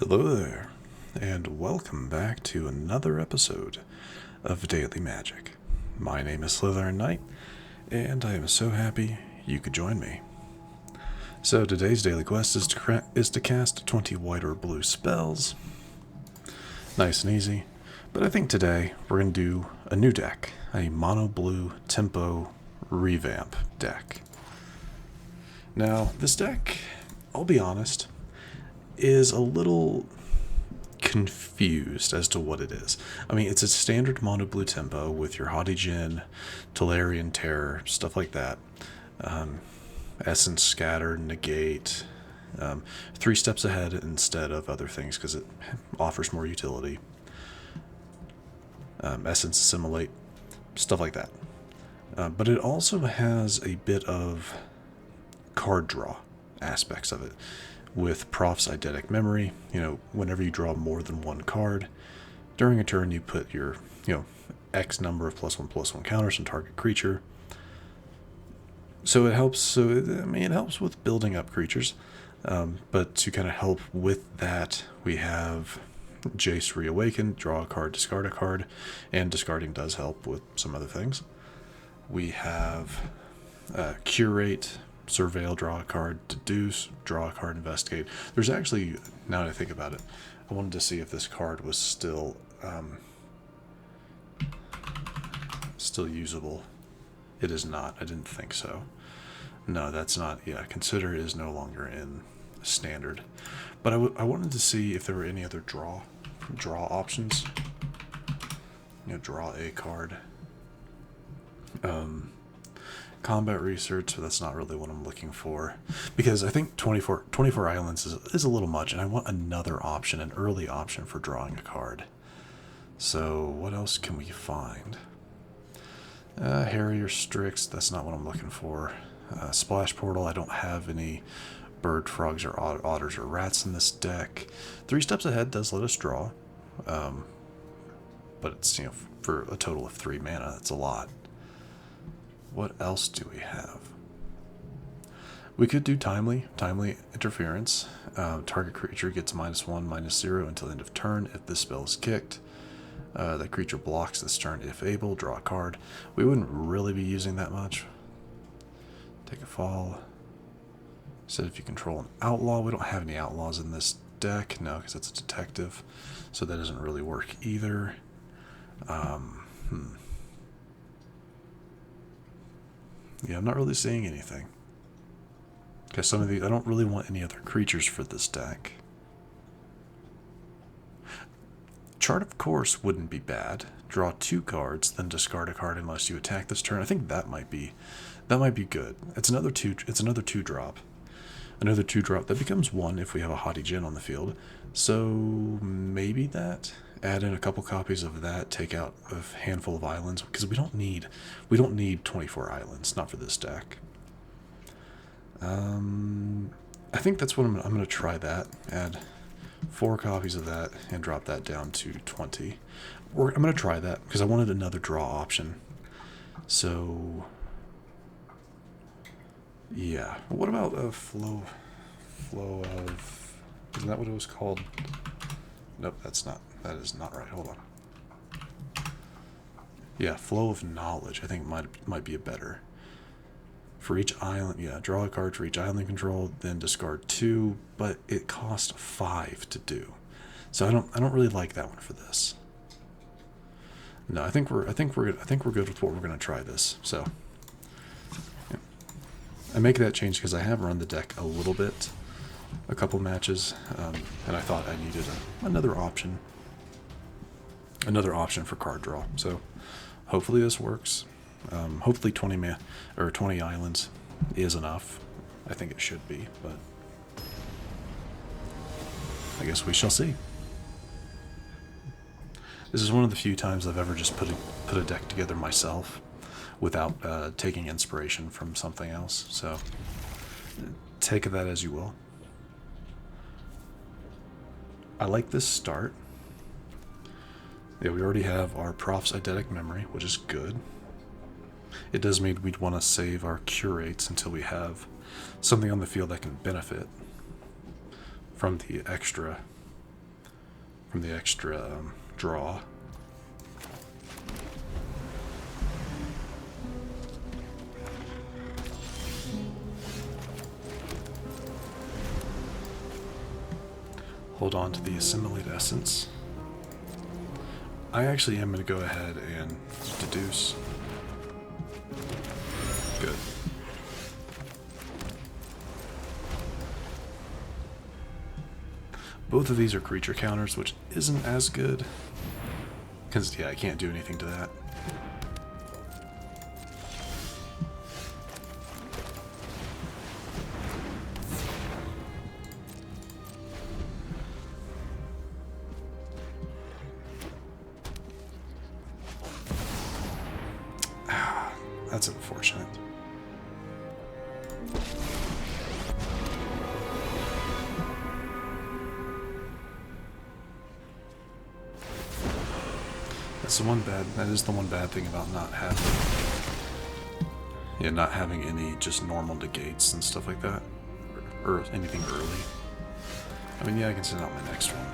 Hello there, and welcome back to another episode of Daily Magic. My name is SlytherinKnight, and I am so happy you could join me. So today's daily quest is to cast 20 white or blue spells. Nice and easy, but I think today we're going to do a new deck, a mono blue tempo revamp deck. Now, this deck, I'll be honest, is a little confused as to what it is. I mean, it's a standard mono blue tempo with your Haughty Djinn, Tolarian Terror, stuff like that. Essence, Scatter, Negate. 3 steps ahead instead of other things because it offers more utility. Essence, Assimilate, stuff like that. But it also has a bit of card draw aspects of it. With Proft's Eidetic memory, whenever you draw more than one card, during a turn you put your, X number of +1/+1 counters on target creature. So it helps. It helps with building up creatures. But to kind of help with that, we have Jace Reawakened, draw a card, discard a card, and discarding does help with some other things. We have Curate, Surveil, draw a card, Deduce, draw a card, Investigate. There's actually, now that I think about it, I wanted to see if this card was still usable. It is not. I didn't think so. No, that's not. Yeah, Consider is no longer in standard. But I wanted to see if there were any other draw options. Draw a card. Combat research, but that's not really what I'm looking for, because I think 24 islands is a little much, and I want another option, an early option for drawing a card. So what else can we find? Harrier Strix, that's not what I'm looking for. Splash Portal, I don't have any bird, frogs, or otters or rats in this deck. 3 steps ahead does let us draw, but it's for a total of 3 mana. That's a lot. What else do we have? We could do timely interference. Target creature gets -1, -0 until the end of turn if this spell is kicked. That creature blocks this turn if able. Draw a card. We wouldn't really be using that much. Take a fall. Said if you control an outlaw. We don't have any outlaws in this deck. No, because it's a detective. So that doesn't really work either. Yeah, I'm not really seeing anything. Because some of these, I don't really want any other creatures for this deck. Chart of Course wouldn't be bad. Draw 2 cards, then discard a card unless you attack this turn. I think that might be good. It's another 2 drop. Another 2 drop that becomes 1 if we have a Haughty Djinn on the field. So maybe that. Add in a couple copies of that, take out a handful of islands, because we don't need 24 islands, not for this deck. I think that's what I'm going to try that. Add 4 copies of that and drop that down to 20. I'm going to try that because I wanted another draw option. So yeah, what about a flow of? Isn't that what it was called? Nope, that's not. That is not right. Hold on. Yeah, Flow of Knowledge. I think might be a better. For each island, yeah, draw a card for each island control, then discard 2, but it costs 5 to do. So I don't really like that one for this. No, I think we're good with what we're gonna try this. So yeah. I make that change because I have run the deck a little bit, a couple matches, and I thought I needed another option. Another option for card draw. So hopefully this works. Hopefully 20 islands is enough. I think it should be, but I guess we shall see. This is one of the few times I've ever just put a deck together myself without taking inspiration from something else. So take that as you will. I like this start. Yeah, we already have our Proft's Eidetic memory, which is good. It does mean we'd want to save our Curates until we have something on the field that can benefit from the extra from the extra draw. Hold on to the Assimilate Essence. I actually am going to go ahead and Deduce. Good. Both of these are creature counters, which isn't as good. Because, yeah, I can't do anything to that. That's unfortunate. That is the one bad thing about not having any just normal negates and stuff like that. Or anything early. I mean, yeah, I can send out my next one.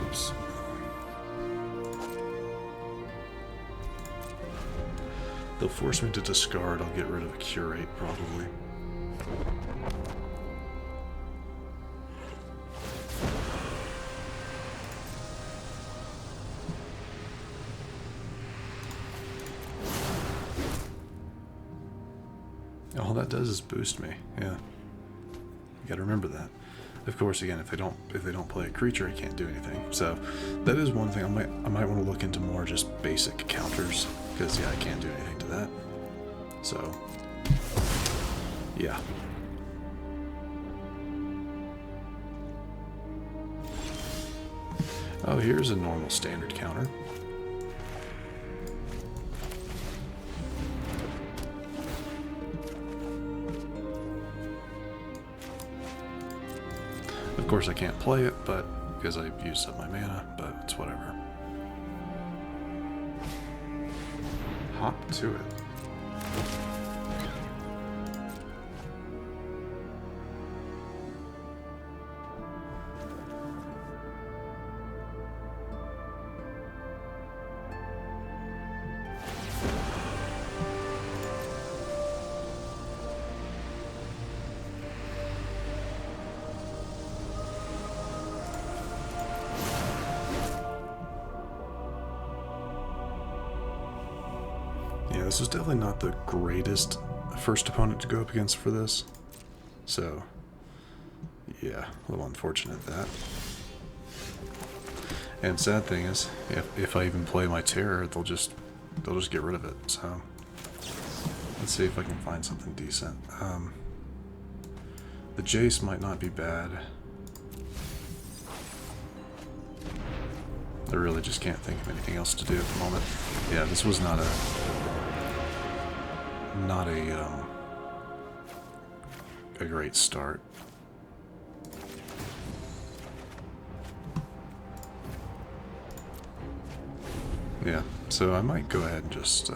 Oops. They'll force me to discard. I'll get rid of a Curate, probably. All that does is boost me. Yeah, you gotta remember that. Of course, again, if they don't play a creature, I can't do anything. So that is one thing I might want to look into more, just basic counters, because yeah, I can't do anything to that. So yeah. Oh, here's a normal standard counter. Of course I can't play it, but because I've used up my mana, but it's whatever. Hop to it. Yeah, this was definitely not the greatest first opponent to go up against for this. So, yeah, a little unfortunate that. And sad thing is, if I even play my Terror, they'll just get rid of it. So, let's see if I can find something decent. The Jace might not be bad. I really just can't think of anything else to do at the moment. Yeah, this was not a great start. Yeah, so I might go ahead and just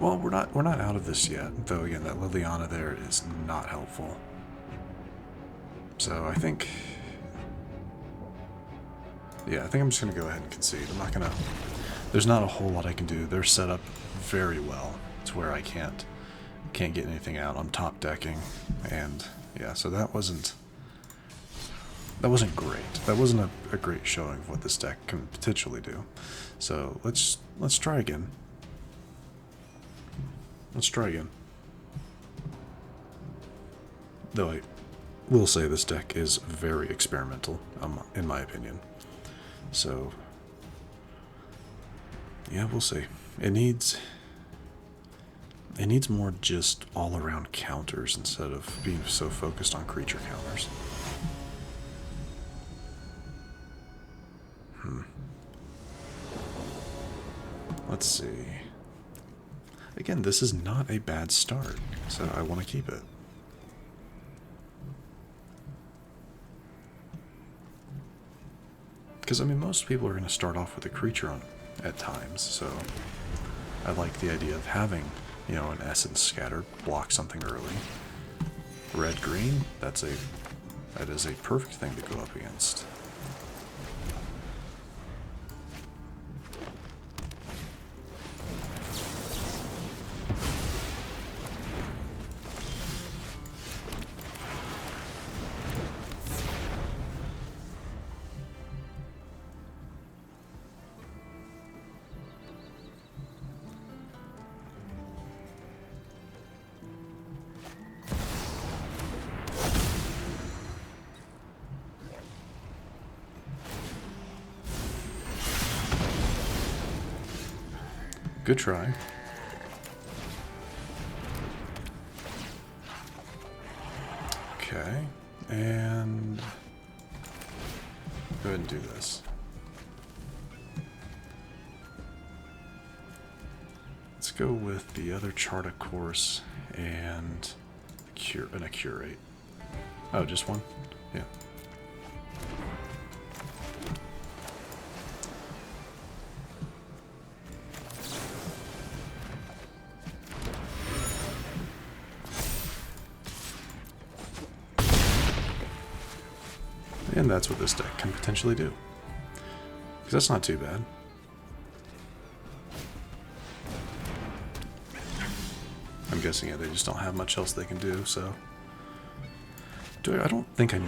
well, we're not out of this yet, though. Again, that Liliana there is not helpful. So I think, yeah, I think I'm just gonna go ahead and concede. I'm not gonna. There's not a whole lot I can do. They're set up very well to where I can't get anything out. I'm top decking, and yeah, so that wasn't great. That wasn't a great showing of what this deck can potentially do. So let's try again. Let's try again. Though I will say this deck is very experimental, in my opinion. So yeah, we'll see. It needs more just all-around counters instead of being so focused on creature counters. Let's see. Again, this is not a bad start, so I want to keep it. Because, I mean, most people are going to start off with a creature at times, so I like the idea of having, you know, an Essence Scatter, block something early. Red-green, that is a perfect thing to go up against. Good try. Okay, and go ahead and do this. Let's go with the other chart, of course, and a curate. Oh, just one? Yeah. And that's what this deck can potentially do. Because that's not too bad. I'm guessing, yeah, they just don't have much else they can do, so... I don't think I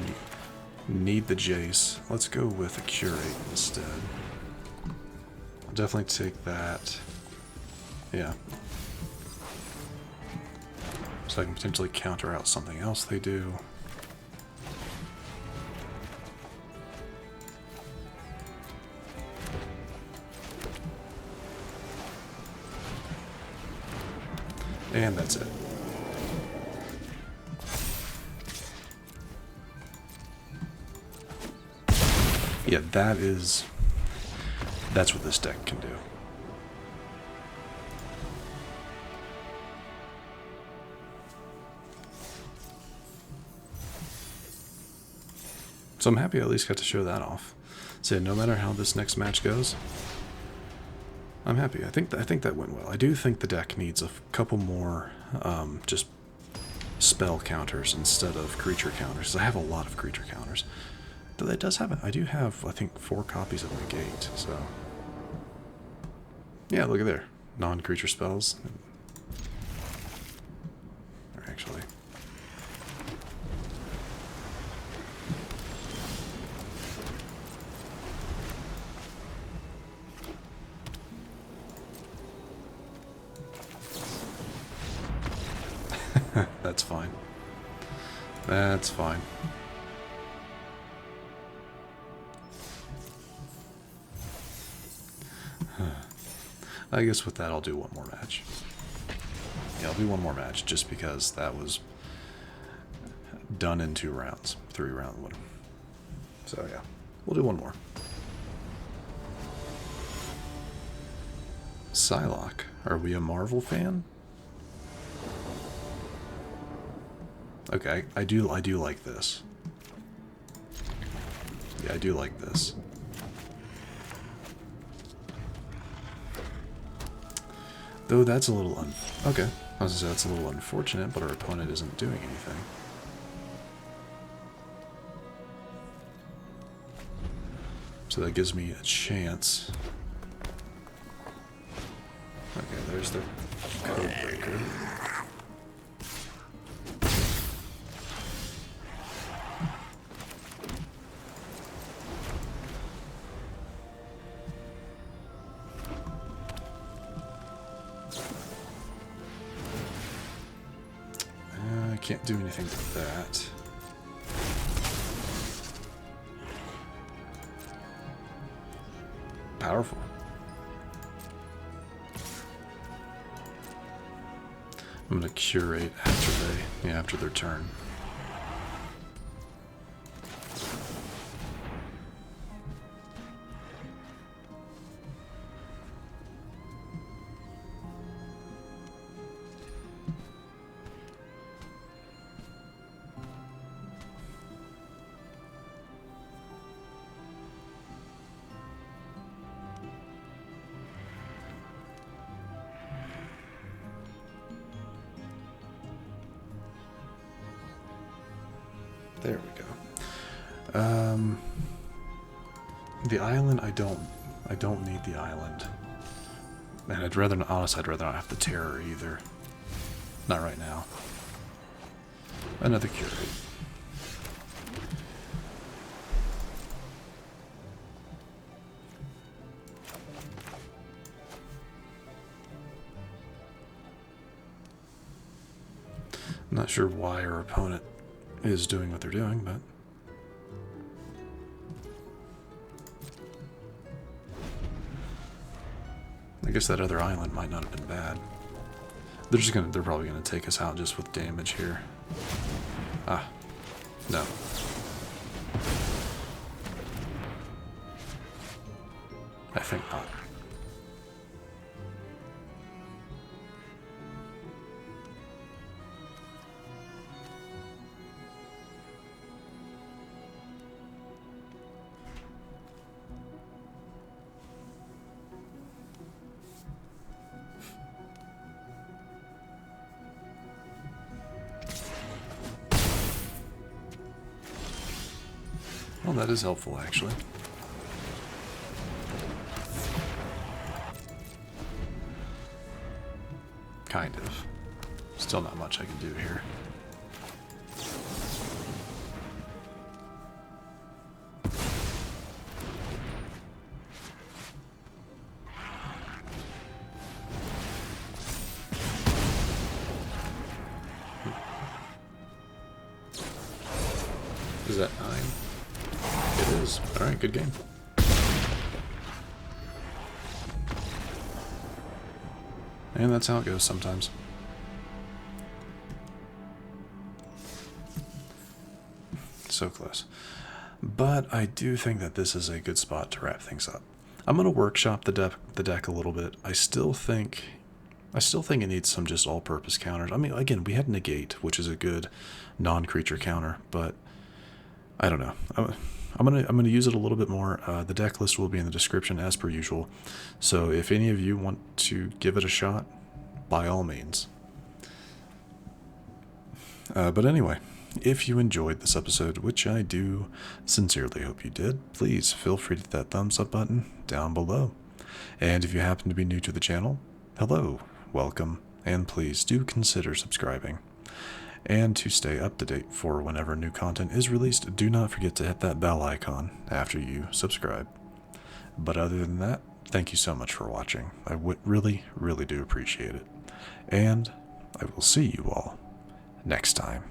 need the Jace. Let's go with a Curate instead. I'll definitely take that. Yeah. So I can potentially counter out something else they do. And that's it. Yeah, that's what this deck can do. So I'm happy I at least got to show that off. So no matter how this next match goes, I'm happy. I think that went well. I do think the deck needs a couple more just spell counters instead of creature counters. I have a lot of creature counters. Though it does have it. I do have, I think, 4 copies of Negate. So yeah, look at there. Non-creature spells. Or actually. That's fine. That's fine. I guess with that I'll do one more match. Yeah, I'll do one more match just because that was done in 2 rounds. 3 round one. So yeah, we'll do one more. Psylocke, are we a Marvel fan? Okay, I do like this. Yeah, I do like this. Though that's a little okay. I was gonna say that's a little unfortunate, but our opponent isn't doing anything. So that gives me a chance. Okay, there's the code breaker. Can't do anything with that. Powerful. I'm gonna curate after their turn. There we go. The island, I don't need the island. And I'd rather not have the terror either. Not right now. Another curate. I'm not sure why our opponent is doing what they're doing, but I guess that other island might not have been bad. They're probably gonna take us out just with damage here. Ah, no. I think not. Well, that is helpful, actually. Kind of. Still not much I can do here. Is that 9? It is. Alright, good game. And that's how it goes sometimes. So close. But I do think that this is a good spot to wrap things up. I'm going to workshop the deck a little bit. I still think it needs some just all-purpose counters. I mean, again, we had Negate, which is a good non-creature counter, but I don't know. I'm gonna use it a little bit more. The deck list will be in the description as per usual. So if any of you want to give it a shot, by all means. But anyway, if you enjoyed this episode, which I do sincerely hope you did, please feel free to hit that thumbs up button down below. And if you happen to be new to the channel, hello, welcome, and please do consider subscribing. And to stay up to date for whenever new content is released, do not forget to hit that bell icon after you subscribe. But other than that, thank you so much for watching. I would really, really do appreciate it. And I will see you all next time.